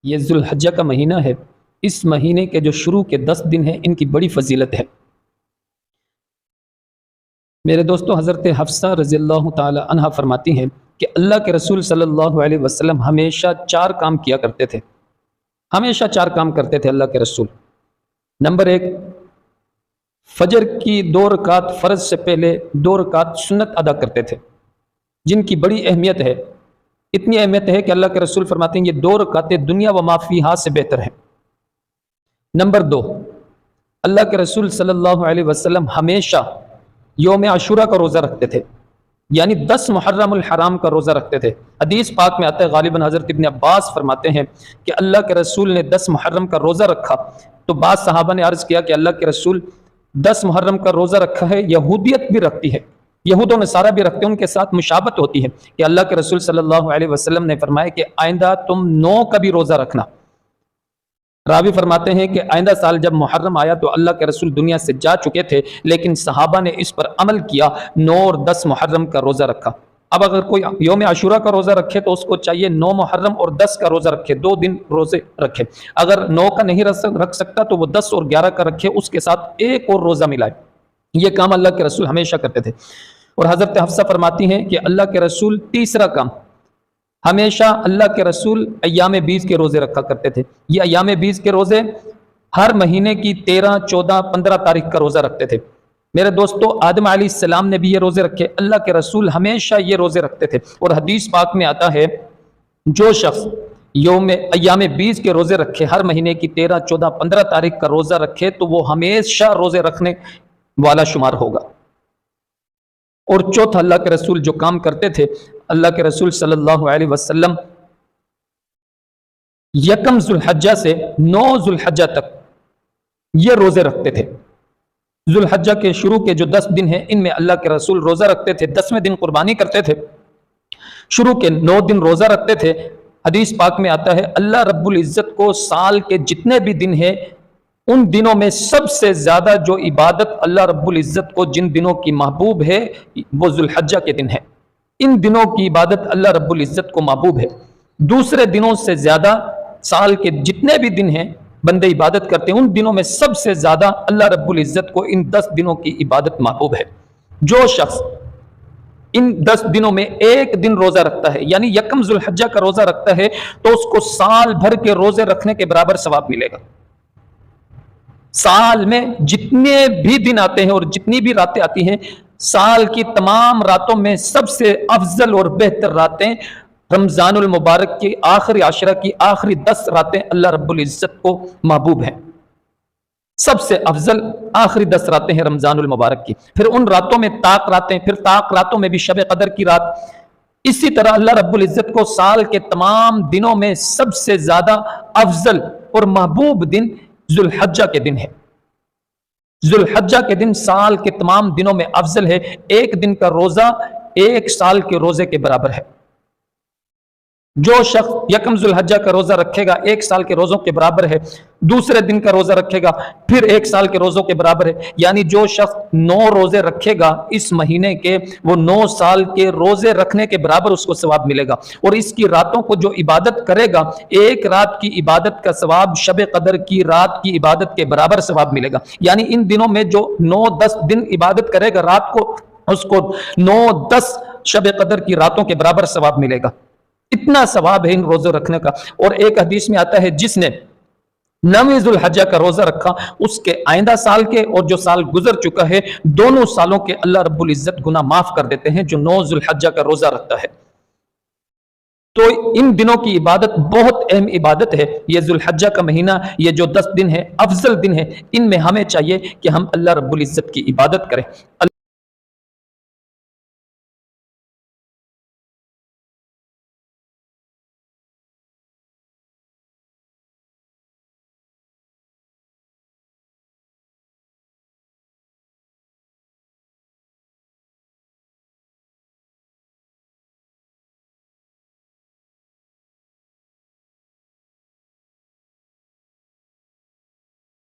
یہ ذوالحجہ کا مہینہ ہے، اس مہینے کے جو شروع کے 10 دن ہیں ان کی بڑی فضیلت ہے۔ میرے دوستو، حضرت حفصہ رضی اللہ تعالی عنہ فرماتی ہیں کہ اللہ کے رسول صلی اللہ علیہ وسلم ہمیشہ 4 کام کیا کرتے تھے، ہمیشہ 4 کام کرتے تھے اللہ کے رسول۔ نمبر 1، فجر کی 2 رکعت فرض سے پہلے 2 رکعت سنت ادا کرتے تھے، جن کی بڑی اہمیت ہے، اتنی اہمیت ہے کہ اللہ کے رسول فرماتے ہیں یہ 2 رکعتیں دنیا و ما فیہا سے بہتر ہیں۔ نمبر 2، اللہ کے رسول صلی اللہ علیہ وسلم ہمیشہ یوم عاشورہ کا روزہ رکھتے تھے، یعنی 10 محرم الحرام کا روزہ رکھتے تھے۔ حدیث پاک میں آتا ہے، غالباً حضرت ابن عباس فرماتے ہیں کہ اللہ کے رسول نے 10 محرم کا روزہ رکھا تو بعض صحابہ نے عرض کیا کہ اللہ کے رسول 10 محرم کا روزہ رکھا ہے، یہودیت بھی رکھتی ہے، یہود و نصارہ بھی رکھتے ہیں، ان کے ساتھ مشابہت ہوتی ہے کہ اللہ کے رسول صلی اللہ علیہ وسلم نے فرمایا کہ آئندہ تم 9 کا بھی روزہ رکھنا۔ راوی فرماتے ہیں کہ آئندہ سال جب محرم آیا تو اللہ کے رسول دنیا سے جا چکے تھے، لیکن صحابہ نے اس پر عمل کیا، 9 اور 10 محرم کا روزہ رکھا۔ اب اگر کوئی یوم عاشورہ کا روزہ رکھے تو اس کو چاہیے 9 محرم اور 10 کا روزہ رکھے، 2 دن روزے رکھے۔ اگر 9 کا نہیں رکھ سکتا تو وہ 10 اور 11 کا رکھے، اس کے ساتھ ایک اور روزہ ملائے۔ یہ کام اللہ کے رسول ہمیشہ کرتے تھے۔ اور حضرت حفصہ فرماتی ہیں کہ اللہ کے رسول تیسرا کام، ہمیشہ اللہ کے رسول ایام بیز کے روزے رکھا کرتے تھے۔ یہ ایام بیز کے روزے ہر مہینے کی 13، 14، 15 تاریخ کا روزہ رکھتے تھے۔ میرے دوستو، آدم علیہ السلام نے بھی یہ روزے رکھے، اللہ کے رسول ہمیشہ یہ روزے رکھتے تھے۔ اور حدیث پاک میں آتا ہے جو شخص ایام بیز کے روزے رکھے، ہر مہینے کی 13، 14، 15 تاریخ کا روزہ رکھے تو وہ ہمیشہ روزے رکھنے والا شمار ہوگا۔ اور چوتھا، اللہ کے رسول جو کام کرتے تھے، اللہ کے رسول صلی اللہ علیہ وسلم 1 ذوالحجہ سے 9 ذوالحجہ تک یہ روزے رکھتے تھے۔ ذوالحجہ کے شروع کے جو 10 دن ہیں ان میں اللہ کے رسول روزہ رکھتے تھے، 10ویں دن قربانی کرتے تھے، شروع کے 9 دن روزہ رکھتے تھے۔ حدیث پاک میں آتا ہے اللہ رب العزت کو سال کے جتنے بھی دن ہیں ان دنوں میں سب سے زیادہ جو عبادت اللہ رب العزت کو جن دنوں کی محبوب ہے وہ ذوالحجہ کے دن ہے۔ ان دنوں کی عبادت اللہ رب العزت کو محبوب ہے۔ دوسرے دنوں سے زیادہ سال کے جتنے بھی دن ہیں بندے عبادت کرتے ہیں، ان دنوں میں سب سے زیادہ اللہ رب العزت کو ان 10 دنوں کی عبادت محبوب ہے۔ جو شخص ان 10 دنوں میں ایک دن روزہ رکھتا ہے، یعنی 1 ذوالحجہ کا روزہ رکھتا ہے، تو اس کو سال بھر کے روزے رکھنے کے برابر ثواب ملے گا۔ سال میں جتنے بھی دن آتے ہیں اور جتنی بھی راتیں آتی ہیں، سال کی تمام راتوں میں سب سے افضل اور بہتر راتیں رمضان المبارک کی آخری عشرہ کی آخری 10 راتیں اللہ رب العزت کو محبوب ہیں۔ سب سے افضل آخری 10 راتیں ہیں رمضان المبارک کی، پھر ان راتوں میں طاق راتیں، پھر طاق راتوں میں بھی شب قدر کی رات۔ اسی طرح اللہ رب العزت کو سال کے تمام دنوں میں سب سے زیادہ افضل اور محبوب دن ذوالحجہ کے دن ہے۔ ذوالحجہ کے دن سال کے تمام دنوں میں افضل ہے۔ ایک دن کا روزہ 1 سال کے روزے کے برابر ہے۔ جو شخص 1 ذوالحجہ کا روزہ رکھے گا 1 سال کے روزوں کے برابر ہے، دوسرے دن کا روزہ رکھے گا پھر 1 سال کے روزوں کے برابر ہے، یعنی جو شخص 9 روزے رکھے گا اس مہینے کے، وہ 9 سال کے روزے رکھنے کے برابر اس کو ثواب ملے گا۔ اور اس کی راتوں کو جو عبادت کرے گا، 1 رات کی عبادت کا ثواب شب قدر کی رات کی عبادت کے برابر ثواب ملے گا۔ یعنی ان دنوں میں جو 9-10 دن عبادت کرے گا رات کو، اس کو 9-10 شب قدر کی راتوں کے برابر ثواب ملے گا۔ اتنا ثواب ہے ان روزے رکھنے کا۔ اور ایک حدیث میں آتا ہے جس نے 9 ذوالحجہ کا روزہ رکھا، اس کے آئندہ سال کے اور جو سال گزر چکا ہے دونوں سالوں کے اللہ رب العزت گناہ معاف کر دیتے ہیں، جو 9 ذوالحجہ کا روزہ رکھتا ہے۔ تو ان دنوں کی عبادت بہت اہم عبادت ہے۔ یہ ذوالحجہ کا مہینہ، یہ جو 10 دن ہے افضل دن ہے، ان میں ہمیں چاہیے کہ ہم اللہ رب العزت کی عبادت کریں۔